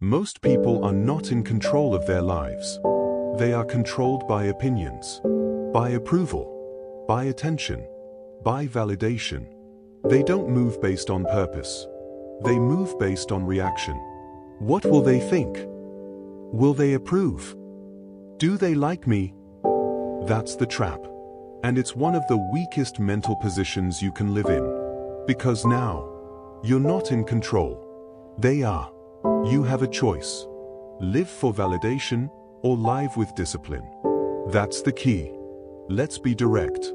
Most people are not in control of their lives. They are controlled by opinions, by approval, by attention, by validation. They don't move based on purpose. They move based on reaction. What will they think? Will they approve? Do they like me? That's the trap. And it's one of the weakest mental positions you can live in. Because now, you're not in control. They are. You have a choice. Live for validation or live with discipline. That's the key. Let's be direct.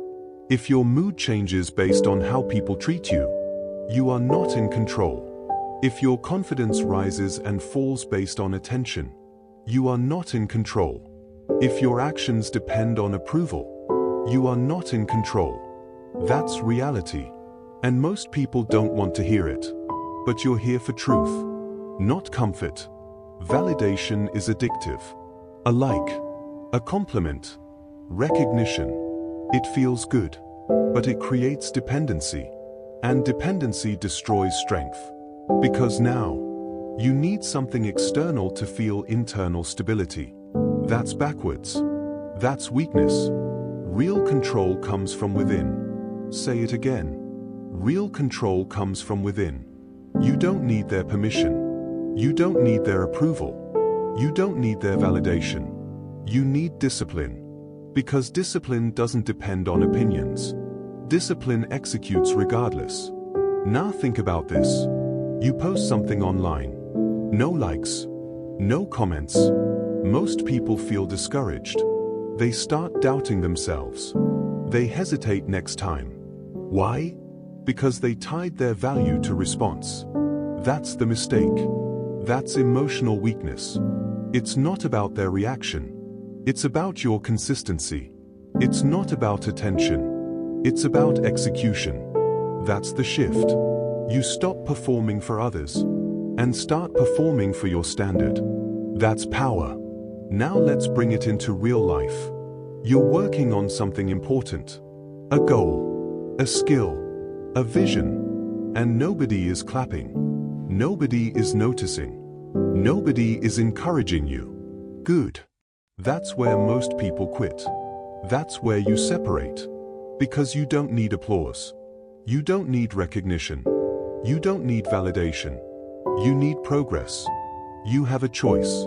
If your mood changes based on how people treat you, you are not in control. If your confidence rises and falls based on attention, you are not in control. If your actions depend on approval, you are not in control. That's reality. And most people don't want to hear it. But you're here for truth, not comfort. Validation is addictive. A like, a compliment, recognition. It feels good, but it creates dependency. And dependency destroys strength. Because now, you need something external to feel internal stability. That's backwards. That's weakness. Real control comes from within. Say it again. Real control comes from within. You don't need their permission. You don't need their approval. You don't need their validation. You need discipline. Because discipline doesn't depend on opinions. Discipline executes regardless. Now think about this. You post something online. No likes. No comments. Most people feel discouraged. They start doubting themselves. They hesitate next time. Why? Because they tied their value to response. That's the mistake. That's emotional weakness. It's not about their reaction. It's about your consistency. It's not about attention. It's about execution. That's the shift. You stop performing for others and start performing for your standard. That's power. Now let's bring it into real life. You're working on something important. A goal, a skill, a vision, and nobody is clapping. Nobody is noticing. Nobody is encouraging you. Good. That's where most people quit. That's where you separate. Because you don't need applause. You don't need recognition. You don't need validation. You need progress. You have a choice.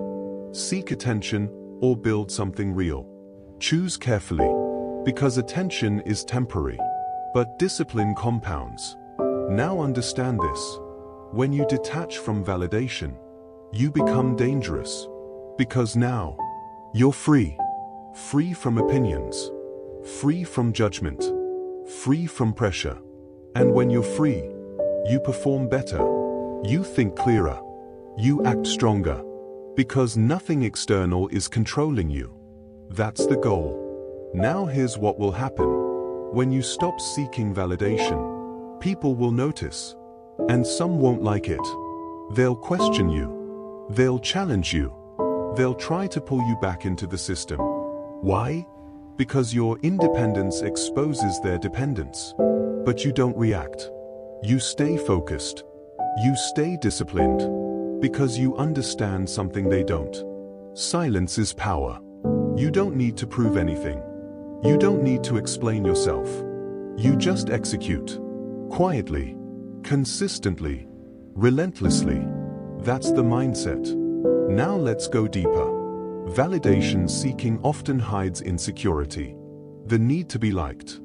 Seek attention or build something real. Choose carefully. Because attention is temporary. But discipline compounds. Now understand this. When you detach from validation, you become dangerous. Because now, you're free. Free from opinions. Free from judgment. Free from pressure. And when you're free, you perform better. You think clearer. You act stronger. Because nothing external is controlling you. That's the goal. Now here's what will happen. When you stop seeking validation, people will notice. And some won't like it. They'll question you. They'll challenge you. They'll try to pull you back into the system. Why? Because your independence exposes their dependence. But you don't react. You stay focused. You stay disciplined. Because you understand something they don't. Silence is power. You don't need to prove anything. You don't need to explain yourself. You just execute. Quietly. Consistently. Relentlessly. That's the mindset. Now let's go deeper. Validation seeking often hides insecurity. The need to be liked.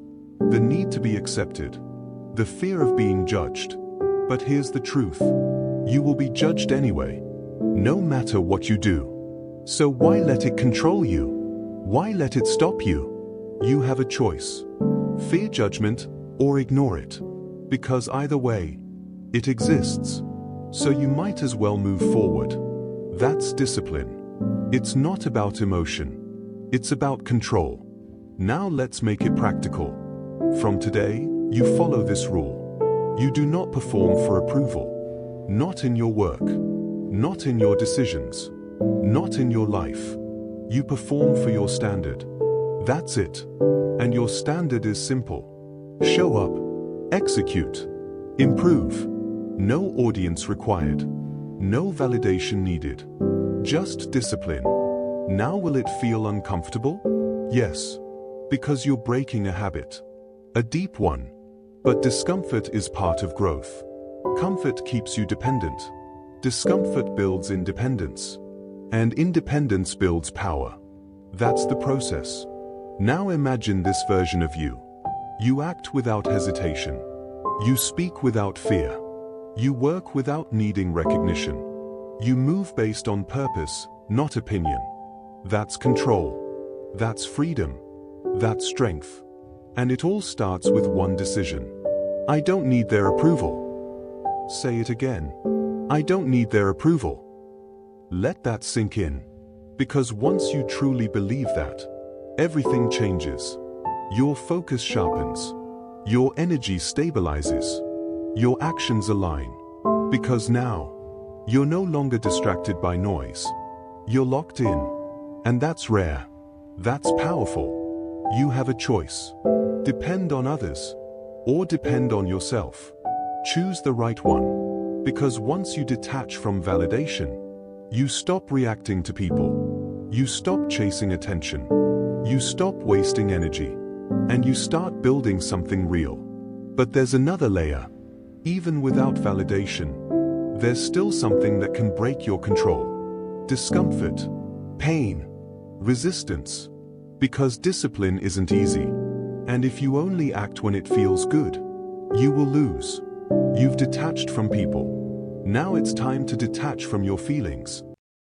The need to be accepted. The fear of being judged. But here's the truth. You will be judged anyway. No matter what you do. So why let it control you? Why let it stop you? You have a choice. Fear judgment or ignore it. Because either way, it exists. So you might as well move forward. That's discipline. It's not about emotion. It's about control. Now let's make it practical. From today, you follow this rule. You do not perform for approval. Not in your work. Not in your decisions. Not in your life. You perform for your standard. That's it. And your standard is simple. Show up. Execute. Improve. No audience required. No validation needed. Just discipline. Now will it feel uncomfortable? Yes. Because you're breaking a habit. A deep one. But discomfort is part of growth. Comfort keeps you dependent. Discomfort builds independence. And independence builds power. That's the process. Now imagine this version of you. You act without hesitation. You speak without fear. You work without needing recognition. You move based on purpose, not opinion. That's control. That's freedom. That's strength. And it all starts with one decision. I don't need their approval. Say it again. I don't need their approval. Let that sink in. Because once you truly believe that, everything changes. Your focus sharpens. Your energy stabilizes. Your actions align. Because now, you're no longer distracted by noise. You're locked in. And that's rare. That's powerful. You have a choice. Depend on others. Or depend on yourself. Choose the right one. Because once you detach from validation, you stop reacting to people. You stop chasing attention. You stop wasting energy. And you start building something real. But there's another layer. Even without validation, there's still something that can break your control. Discomfort, pain, resistance. Because discipline isn't easy. And if you only act when it feels good, you will lose. You've detached from people. Now it's time to detach from your feelings.